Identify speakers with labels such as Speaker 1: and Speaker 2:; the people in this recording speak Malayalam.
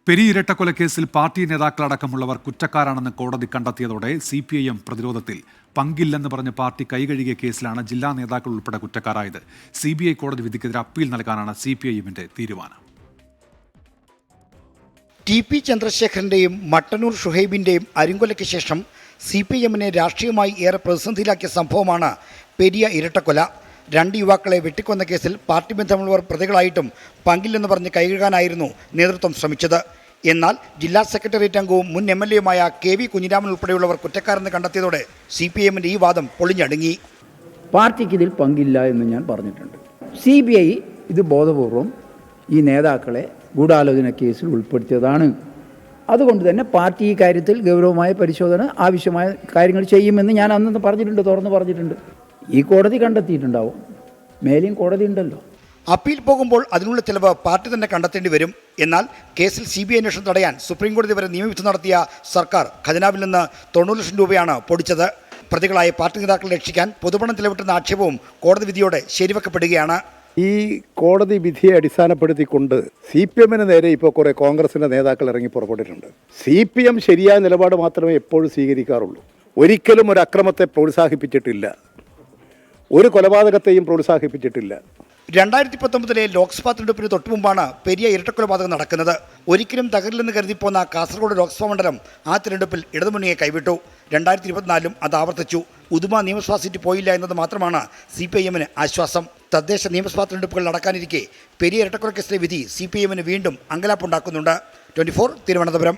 Speaker 1: പെരിയ ഇരട്ടക്കൊലക്കേസിൽ പാർട്ടി നേതാക്കളടക്കമുള്ളവർ കുറ്റക്കാരാണെന്ന് കോടതി കണ്ടെത്തിയതോടെ CPIM പ്രതിരോധത്തിൽ. പങ്കില്ലെന്ന് പറഞ്ഞ് പാർട്ടി കൈകഴുകിയ കേസിലാണ് ജില്ലാ നേതാക്കൾ ഉൾപ്പെടെ കുറ്റക്കാരായത്. CBI കോടതി വിധിക്കെതിരെ അപ്പീൽ നൽകാനാണ് CPIMന്റെ തീരുമാനം.
Speaker 2: TP ചന്ദ്രശേഖരന്റെയും മട്ടന്നൂർ ഷുഹൈബിന്റെയും അരിങ്കൊലയ്ക്ക് ശേഷം CPIMനെ രാഷ്ട്രീയമായി ഏറെ പ്രതിസന്ധിയിലാക്കിയ സംഭവമാണ് പെരിയ ഇരട്ടക്കൊല. 2 യുവാക്കളെ വെട്ടിക്കൊന്ന കേസിൽ പാർട്ടി ബന്ധമുള്ളവർ പ്രതികളായിട്ടും പങ്കില്ലെന്ന് പറഞ്ഞ് കൈകഴുകാനായിരുന്നു നേതൃത്വം ശ്രമിച്ചത്. എന്നാൽ ജില്ലാ സെക്രട്ടേറിയറ്റ് അംഗവും മുൻ MLAയുമായ KV കുഞ്ഞിരാമൻ ഉൾപ്പെടെയുള്ളവർ കുറ്റക്കാരെന്ന് കണ്ടെത്തിയതോടെ CPIMന്റെ ഈ വാദം പൊളിഞ്ഞടുങ്ങി.
Speaker 3: പാർട്ടിക്ക് ഇതിൽ പങ്കില്ല എന്ന് ഞാൻ പറഞ്ഞിട്ടുണ്ട്. CBI ഇത് ബോധപൂർവം ഈ നേതാക്കളെ ഗൂഢാലോചന കേസിൽ ഉൾപ്പെടുത്തിയതാണ്. അതുകൊണ്ട് തന്നെ പാർട്ടി ഈ കാര്യത്തിൽ ഗൗരവമായ പരിശോധന ആവശ്യമായ കാര്യങ്ങൾ ചെയ്യുമെന്ന് ഞാൻ അന്ന് പറഞ്ഞിട്ടുണ്ട്, തുറന്ന് പറഞ്ഞിട്ടുണ്ട്. ഈ കോടതി കണ്ടെത്തിയിട്ടുണ്ടാവും, മേലെയും കോടതി ഉണ്ടല്ലോ.
Speaker 2: അപ്പീൽ പോകുമ്പോൾ അതിനുള്ള ചിലവ് പാർട്ടി തന്നെ കണ്ടെത്തേണ്ടി വരും. എന്നാൽ കേസിൽ CBI അന്വേഷണം തടയാൻ സുപ്രീംകോടതി വരെ നിയമവിധി നടത്തിയ സർക്കാർ ഖജനാവിൽ നിന്ന് 90 ലക്ഷം രൂപയാണ് പൊടിച്ചത്. പ്രതികളായ പാർട്ടി നേതാക്കളെ രക്ഷിക്കാൻ പൊതുപണം ചെലവിട്ടുന്ന ആക്ഷേപവും കോടതി വിധിയോടെ ശരിവെക്കപ്പെടുകയാണ്.
Speaker 4: ഈ കോടതി വിധിയെ അടിസ്ഥാനപ്പെടുത്തിക്കൊണ്ട് CPIMന് നേരെ ഇപ്പോൾ കുറേ കോൺഗ്രസിൻ്റെ നേതാക്കൾ ഇറങ്ങി പുറപ്പെട്ടിട്ടുണ്ട്. CPIM ശരിയായ നിലപാട് മാത്രമേ എപ്പോഴും സ്വീകരിക്കാറുള്ളൂ. ഒരിക്കലും ഒരു അക്രമത്തെ പ്രോത്സാഹിപ്പിച്ചിട്ടില്ല, ഒരു കൊലപാതകത്തെയും പ്രോത്സാഹിപ്പിച്ചിട്ടില്ല.
Speaker 2: 2019 ലോക്സഭാ തെരഞ്ഞെടുപ്പിന് തൊട്ടുമുമ്പാണ് പെരിയ ഇരട്ടക്കൊലപാതകം നടക്കുന്നത്. ഒരിക്കലും തകരില്ലെന്ന് കരുതിപ്പോന്ന കാസർഗോഡ് ലോക്സഭാ മണ്ഡലം ആ തെരഞ്ഞെടുപ്പിൽ ഇടതുമുന്നണിയെ കൈവിട്ടു. 2024 അത് ആവർത്തിച്ചു. ഉദുമ നിയമസഭാ സീറ്റ് പോയില്ല എന്നത് മാത്രമാണ് CPIMന് ആശ്വാസം. തദ്ദേശ നിയമസഭാ തെരഞ്ഞെടുപ്പുകൾ നടക്കാനിരിക്കെ പെരിയ ഇരട്ടക്കൊലക്കേസിലെ വിധി CPIMന് വീണ്ടും അങ്കലാപ്പുണ്ടാക്കുന്നുണ്ട്. 24 തിരുവനന്തപുരം.